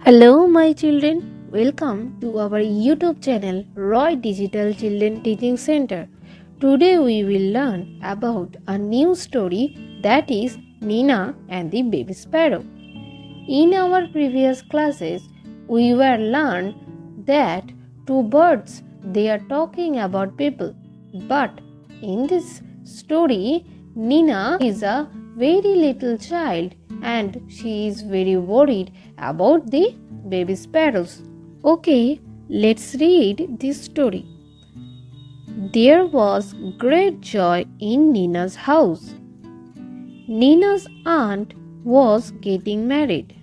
Hello, my children. Welcome to our YouTube channel, Roy Digital Children Teaching Center. Today, we will learn about a new story that is Nina and the Baby Sparrow. In our previous classes, we were learned that two birds they are talking about people. But in this story, Nina is a very little child and she is very worried about the baby sparrows. Okay, let's read this story. There was great joy in Nina's house. Nina's aunt was getting married.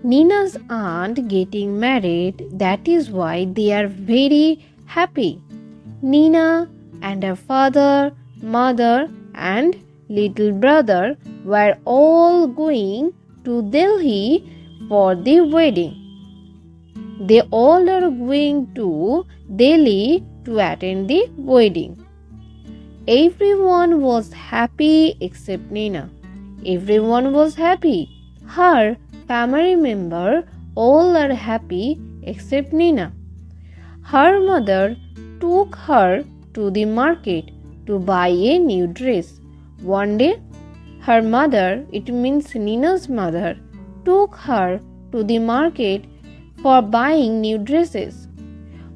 Nina's aunt getting married, that is why they are very happy. Nina and her father, mother, and little brother were all going to Delhi for the wedding. They all are going to Delhi to attend the wedding. Everyone was happy except Nina. Everyone was happy. Her family member all are happy except Nina. Her mother took her to the market to buy a new dress. One day, her mother, it means Nina's mother, took her to the market for buying new dresses.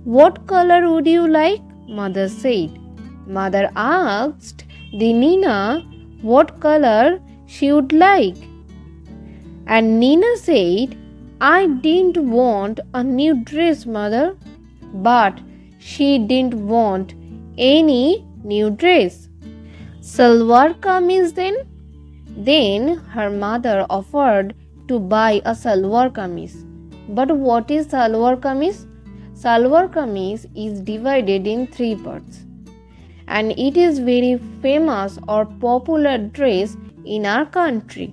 What color would you like? Mother said. Mother asked the Nina what color she would like. And Nina said, I didn't want a new dress, mother. But she didn't want any new dress. Salwar kameez then? Then her mother offered to buy a salwar kameez. But what is salwar kameez? Salwar kameez is divided in three parts. And it is very famous or popular dress in our country.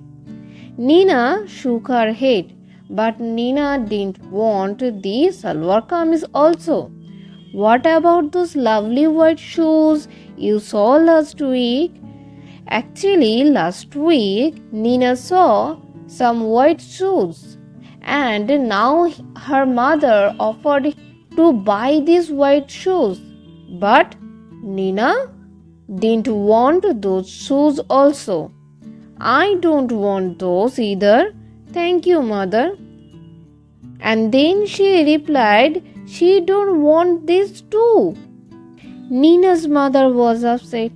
Nina shook her head, but Nina didn't want the salwar kameez also. What about those lovely white shoes you saw last week? Actually, last week Nina saw some white shoes, and now her mother offered to buy these white shoes. But Nina didn't want those shoes also. I don't want those either. Thank you, mother. And then she replied, she don't want this too. Nina's mother was upset,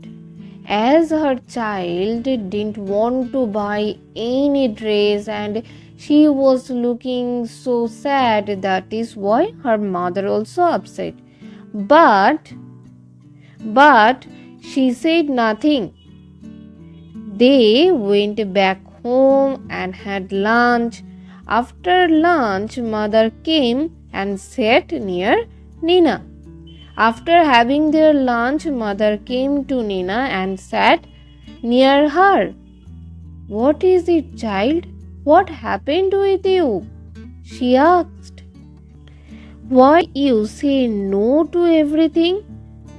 as her child didn't want to buy any dress and she was looking so sad. That is why her mother also upset. But she said nothing. They went back home and had lunch. After lunch, mother came and sat near Nina. After having their lunch, mother came to Nina and sat near her. What is it, child? What happened with you? She asked. Why you say no to everything?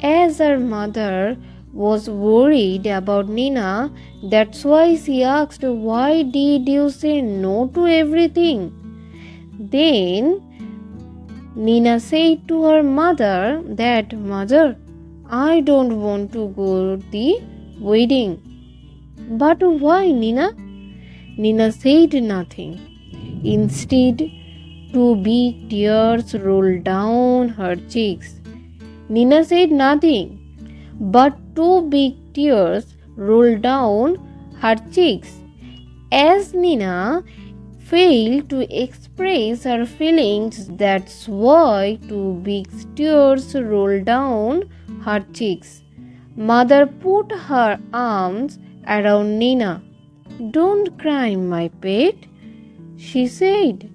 As her mother was worried about Nina, that's why she asked, why did you say no to everything? Then Nina said to her mother that, Mother, I don't want to go to the wedding. But why, Nina? Nina said nothing. Instead, two big tears rolled down her cheeks. Nina said nothing, but two big tears rolled down her cheeks. As Nina failed to express her feelings, that's why two big tears rolled down her cheeks. Mother put her arms around Nina. Don't cry, my pet, she said.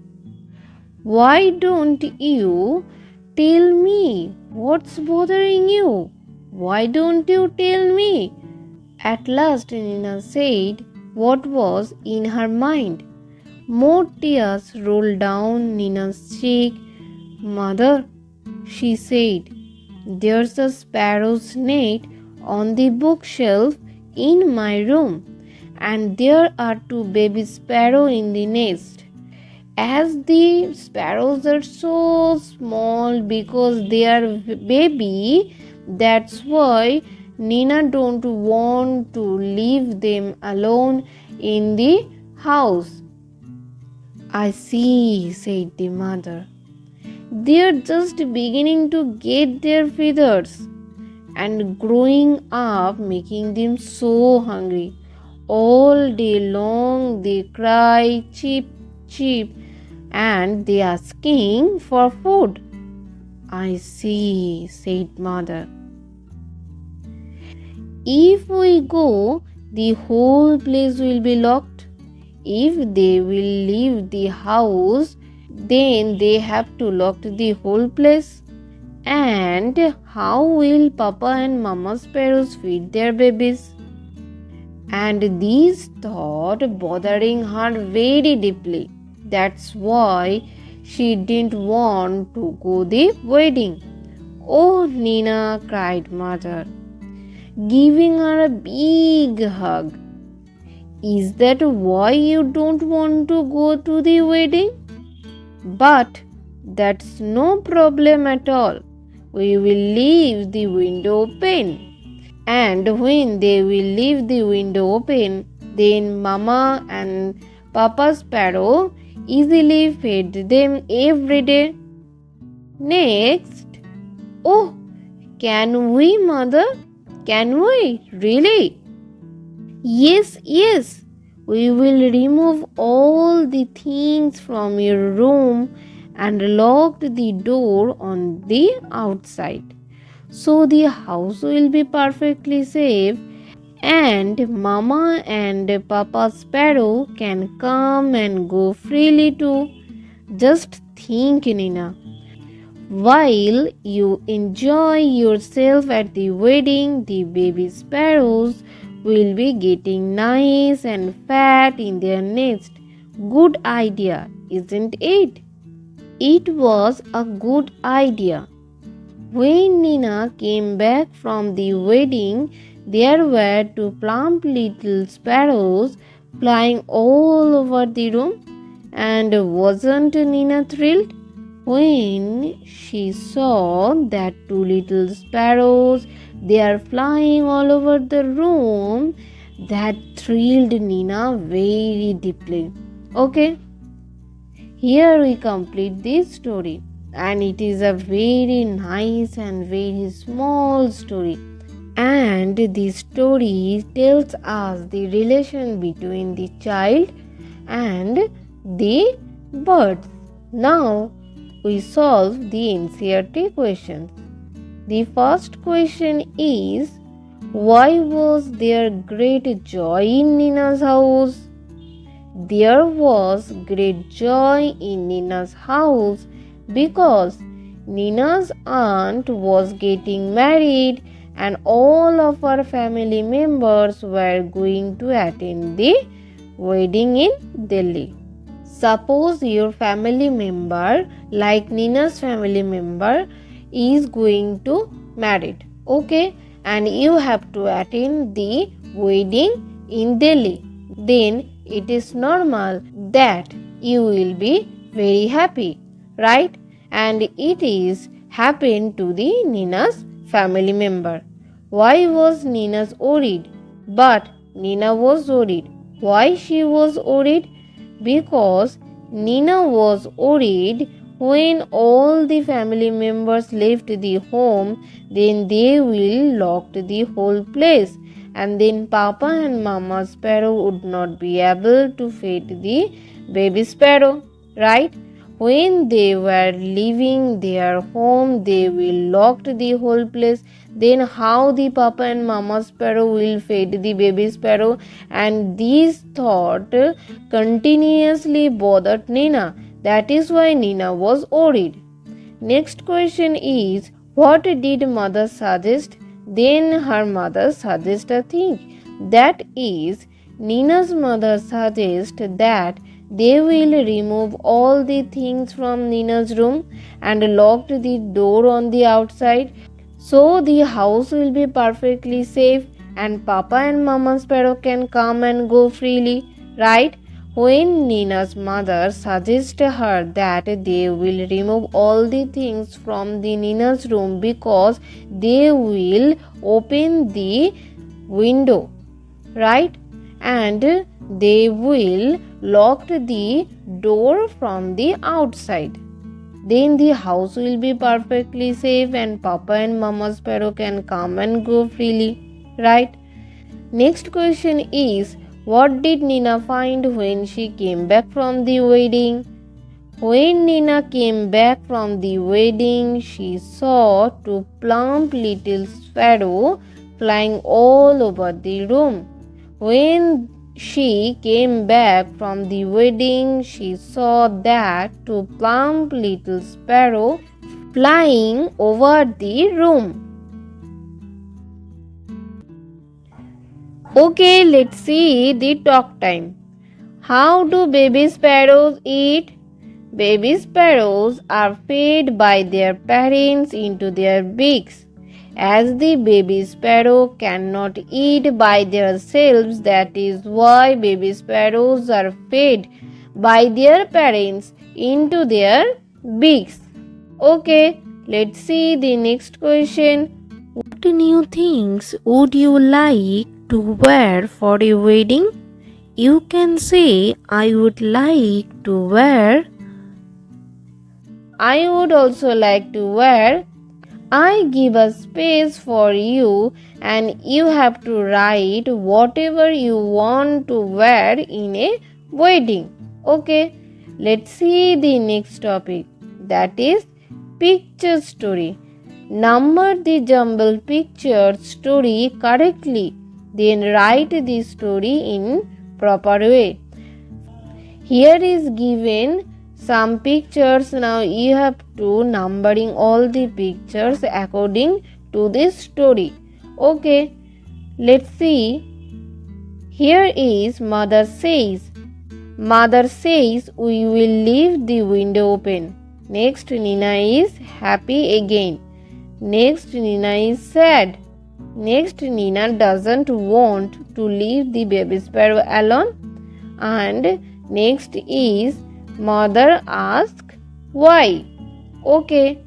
Why don't you tell me what's bothering you? Why don't you tell me? At last Nina said what was in her mind. More tears rolled down Nina's cheek. Mother, she said, there's a sparrow's nest on the bookshelf in my room, and there are two baby sparrows in the nest. As the sparrows are so small because they are baby, that's why Nina don't want to leave them alone in the house. I see, said the mother. They're just beginning to get their feathers and growing up, making them so hungry. All day long they cry cheep cheep and they asking for food. I see, said mother. If we go, the whole place will be locked. If they will leave the house, then they have to lock the whole place. And how will Papa and Mama sparrows feed their babies? And these thoughts bothering her very deeply. That's why she didn't want to go the wedding. Oh, Nina, cried mother, giving her a big hug. Is that why you don't want to go to the wedding? But that's no problem at all. We will leave the window open. And when they will leave the window open, then Mama and Papa Sparrow easily fed them every day. Next, oh, can we, Mother? Can we? Really? Yes. We will remove all the things from your room and lock the door on the outside. So the house will be perfectly safe and Mama and Papa Sparrow can come and go freely too. Just think, Nina. While you enjoy yourself at the wedding, the baby sparrows will be getting nice and fat in their nest. Good idea, isn't it? It was a good idea. When Nina came back from the wedding, there were two plump little sparrows flying all over the room. And wasn't Nina thrilled when she saw that two little sparrows they are flying all over the room? That thrilled Nina very deeply. Okay, here we complete this story, and it is a very nice and very small story. And this story tells us the relation between the child and the birds. Now we solve the NCERT questions. The first question is, why was there great joy in Nina's house? There was great joy in Nina's house because Nina's aunt was getting married and all of her family members were going to attend the wedding in Delhi. Suppose your family member, like Nina's family member, is going to married, okay, and you have to attend the wedding in Delhi. Then it is normal that you will be very happy, right? And it is happened to the Nina's family member. Why was Nina worried? But Nina was worried. Why she was worried? Because Nina was worried when all the family members left the home, then they will lock the whole place, and then Papa and Mama Sparrow would not be able to feed the baby sparrow, right? When they were leaving their home, they will lock the whole place. Then how the Papa and Mama Sparrow will feed the baby sparrow? And this thought continuously bothered Nina. That is why Nina was worried. Next question is, what did mother suggest? Then her mother suggested a thing. That is, Nina's mother suggested that they will remove all the things from Nina's room and lock the door on the outside, so the house will be perfectly safe and Papa and Mama Sparrow can come and go freely, right? When Nina's mother suggested her that they will remove all the things from the Nina's room because they will open the window, right? And they will lock the door from the outside. Then the house will be perfectly safe and Papa and Mama Sparrow can come and go freely, right? Next question is, what did Nina find when she came back from the wedding? When Nina came back from the wedding, she saw two plump little sparrows flying all over the room. When she came back from the wedding, she saw that two plump little sparrows flying over the room. Okay, let's see the talk time. How do baby sparrows eat? Baby sparrows are fed by their parents into their beaks. As the baby sparrow cannot eat by themselves, that is why baby sparrows are fed by their parents into their beaks. Okay, let's see the next question. What new things would you like to wear for a wedding? You can say, I would like to wear. I would also like to wear. I give a space for you and you have to write whatever you want to wear in a wedding. Okay, let's see the next topic, that is picture story. Number the jumbled picture story correctly. Then write the story in proper way. Here is given some pictures. Now you have to numbering all the pictures according to this story. Okay, let's see. Here is mother says. Mother says we will leave the window open. Next, Nina is happy again. Next, Nina is sad. Next, Nina doesn't want to leave the baby sparrow alone. And next is mother asks why. Okay,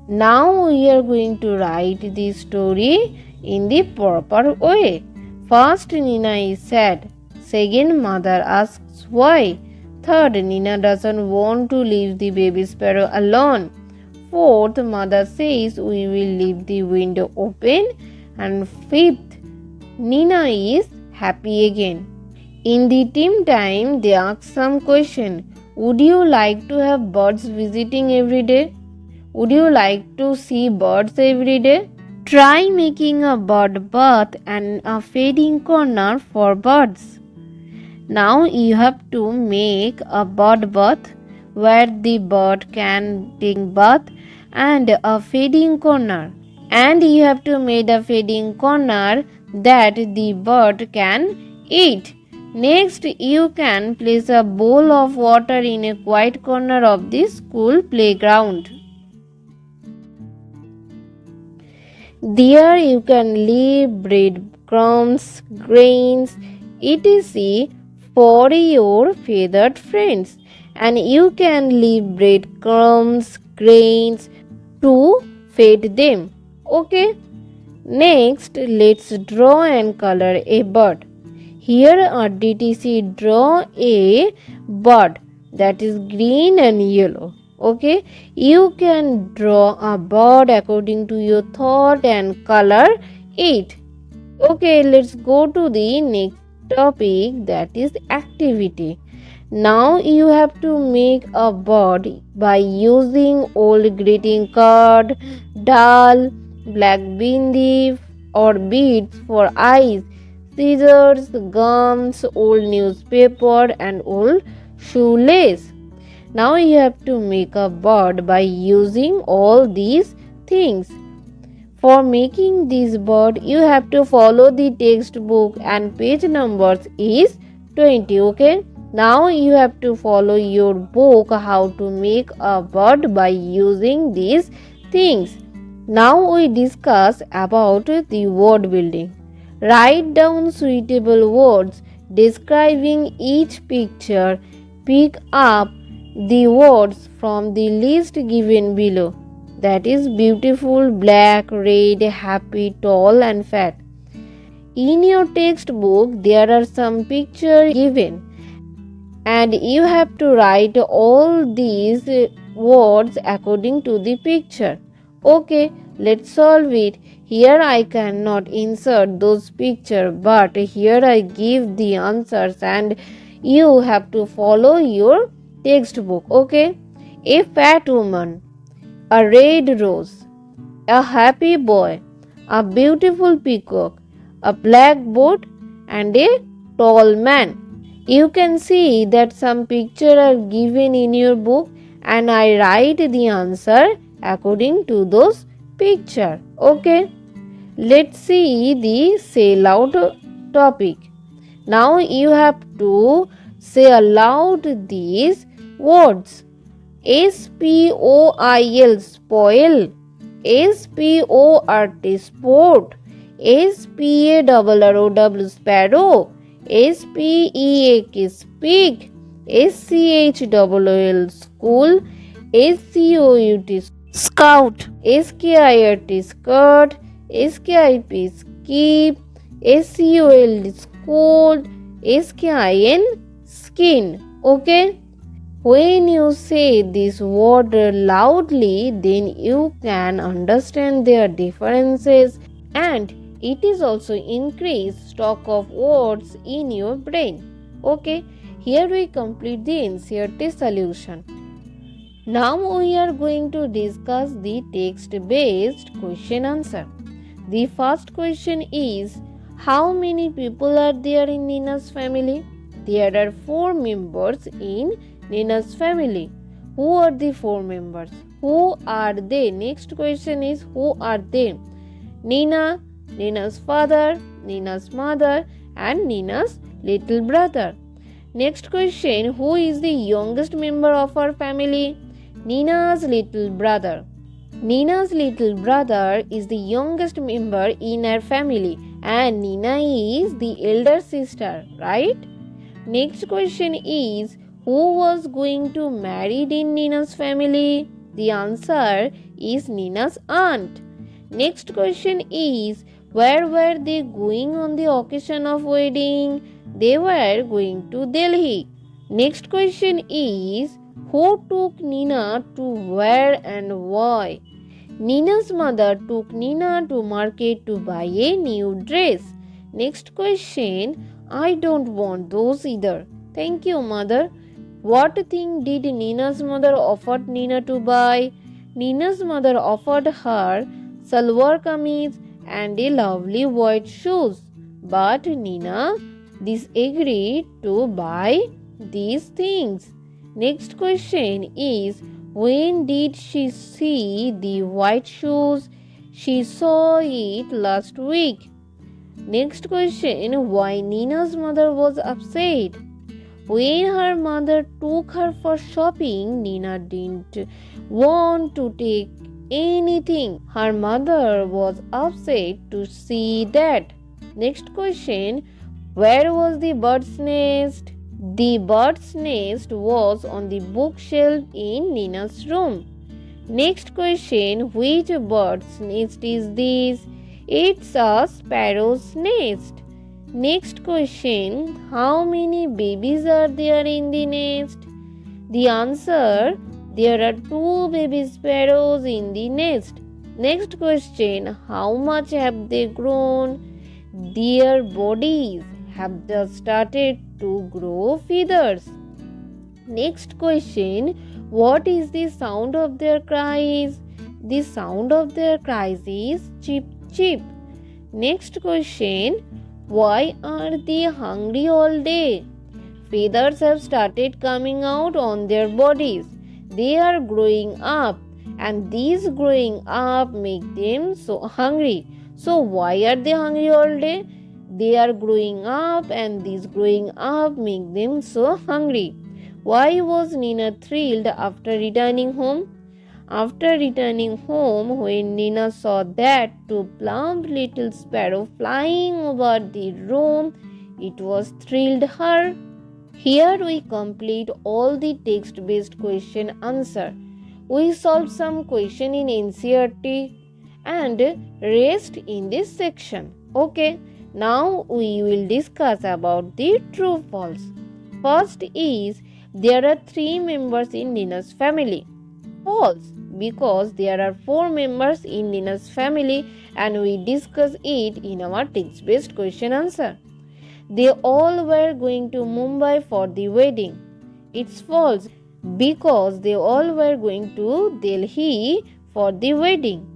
now we are going to write the story in the proper way. First, Nina is sad. Second, mother asks why. Third, Nina doesn't want to leave the baby sparrow alone. Fourth, mother says we will leave the window open. And fifth, Nina is happy again. In the team time, they ask some question. Would you like to have birds visiting every day? Would you like to see birds every day? Try making a bird bath and a feeding corner for birds. Now you have to make a bird bath where the bird can take bath and a feeding corner. And you have to make a feeding corner that the bird can eat. Next, you can place a bowl of water in a quiet corner of the school playground. There you can leave breadcrumbs, grains, etc. for your feathered friends. And you can leave breadcrumbs, grains to feed them. Okay. Next, let's draw and color a bird. Here RDTC draw a bird that is green and yellow. Okay, you can draw a bird according to your thought and color it. Okay, let's go to the next topic, that is activity. Now you have to make a bird by using old greeting card, dal, black bindi or beads for eyes, scissors, gums, old newspaper and old shoelace. Now you have to make a bird by using all these things. For making this bird, you have to follow the textbook and page numbers is 20. Okay. Now you have to follow your book how to make a bird by using these things. Now we discuss about the word building. Write down suitable words. Describing each picture, pick up the words from the list given below. That is beautiful, black, red, happy, tall and fat. In your textbook, there are some pictures given and you have to write all these words according to the picture. Okay, let's solve it. Here I cannot insert those pictures, but here I give the answers and you have to follow your textbook. Okay, a fat woman, a red rose, a happy boy, a beautiful peacock, a black boat, and a tall man. You can see that some pictures are given in your book and I write the answer according to those pictures. Okay, let's see the say loud topic. Now you have to say aloud these words. SPOIL, spoil. SPORT, sport. SPARROW, sparrow. SPEAK, speak. SCHOOL, school. SCOUT, scout. SKIRT, skirt. SKIP, skip. SCOLD, scold. SKIN, skin. Okay. When you say this word loudly, then you can understand their differences and it is also increase stock of words in your brain. Okay, here we complete the NCERT solution. Now we are going to discuss the text-based question answer. The first question is, how many people are there in Nina's family? There are 4 members in Nina's family. Who are the 4 members? Who are they? Next question is, who are they? Nina, Nina's father, Nina's mother, and Nina's little brother. Next question, who is the youngest member of our family? Nina's little brother. Nina's little brother is the youngest member in our family and Nina is the elder sister, right? Next question is, who was going to married in Nina's family? The answer is Nina's aunt. Next question is, where were they going on the occasion of wedding? They were going to Delhi. Next question is, who took Nina to where and why? Nina's mother took Nina to market to buy a new dress. Next question, I don't want those either. Thank you, mother. What thing did Nina's mother offer Nina to buy? Nina's mother offered her salwar kameez and a lovely white shoes. But Nina disagreed to buy these things. Next question is, when did she see the white shoes? She saw it last week. Next question, why Nina's mother was upset? When her mother took her for shopping, Nina didn't want to take anything. Her mother was upset to see that. Next question, where was the bird's nest? The bird's nest was on the bookshelf in Nina's room. Next question, which bird's nest is this? It's a sparrow's nest. Next question, how many babies are there in the nest? The answer, there are 2 baby sparrows in the nest. Next question, how much have they grown? Their bodies have just started to grow feathers. Next question, what is the sound of their cries? The sound of their cries is chip chip. Next question, why are they hungry all day? Feathers have started coming out on their bodies. They are growing up and these growing up make them so hungry. So why are they hungry all day? They are growing up and these growing up make them so hungry. Why was Nina thrilled after returning home? After returning home, when Nina saw that 2 plump little sparrows flying over the room, It was thrilled her. Here we complete all the text-based question answer. We solved some question in NCERT and rest in this section. Okay, now we will discuss about the true false. First is there are 3 members in Nina's family. False, because there are 4 members in Nina's family and we discuss it in our text-based question answer. They all were going to Mumbai for the wedding. It's false because they all were going to Delhi for the wedding.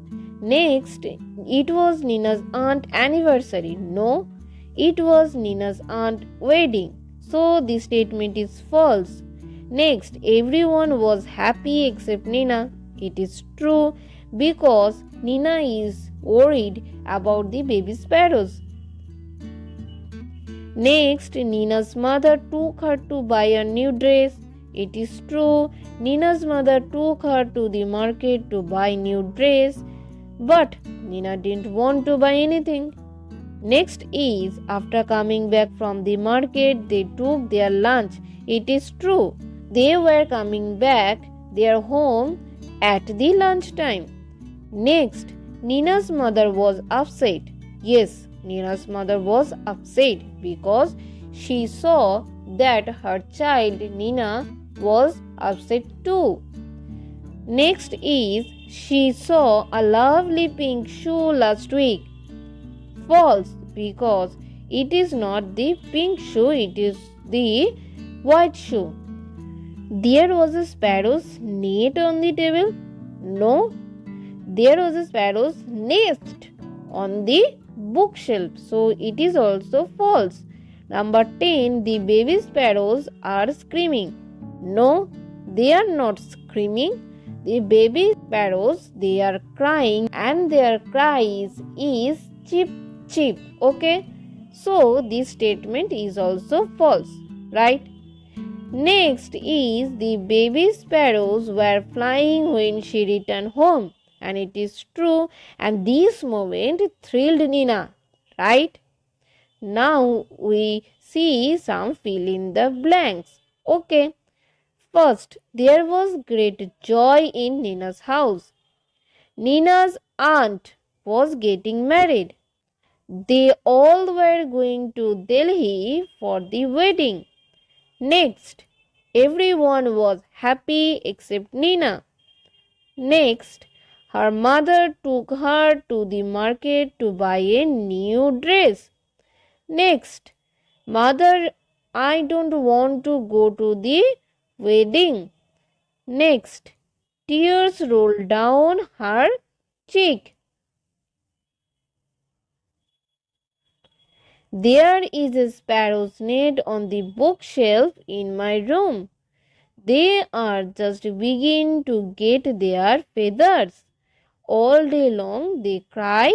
Next, it was Nina's aunt's anniversary. No, it was Nina's aunt's wedding. So the statement is false. Next, everyone was happy except Nina. It is true because Nina is worried about the baby sparrows. Next, Nina's mother took her to buy a new dress. It is true, Nina's mother took her to the market to buy new dress, but Nina didn't want to buy anything. Next is, after coming back from the market, they took their lunch. It is true, they were coming back their home at the lunchtime. Next, Nina's mother was upset. Yes, Nina's mother was upset because she saw that her child Nina was upset too. Next is she saw a lovely pink shoe last week. False, because it is not the pink shoe, it is the white shoe. There was a sparrow's net on the table. No, there was a sparrow's nest on the bookshelf, so it is also false. Number 10, the baby sparrows are screaming. No, they are not screaming. The baby sparrows, they are crying and their cries is chip chip. Okay, so this statement is also false, right? Next is the baby sparrows were flying when she returned home. And it is true, and this moment thrilled Nina, right? Now we see some fill in the blanks. Okay. First, there was great joy in Nina's house. Nina's aunt was getting married. They all were going to Delhi for the wedding. Next, everyone was happy except Nina. Next, her mother took her to the market to buy a new dress. Next, mother, I don't want to go to the wedding. Next, tears rolled down her cheek. There is a sparrow's net on the bookshelf in my room. They are just beginning to get their feathers. All day long they cry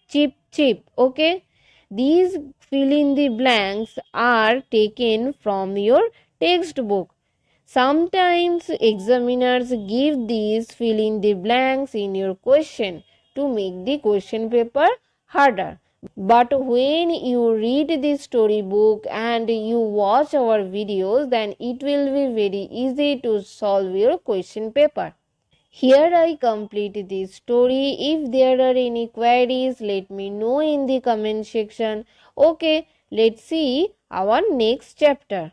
chip chip. Okay, these fill in the blanks are taken from your textbook. Sometimes examiners give these fill in the blanks in your question to make the question paper harder. But when you read the storybook and you watch our videos, then it will be very easy to solve your question paper. Here I complete this story. If there are any queries, let me know in the comment section. Okay, let's see our next chapter.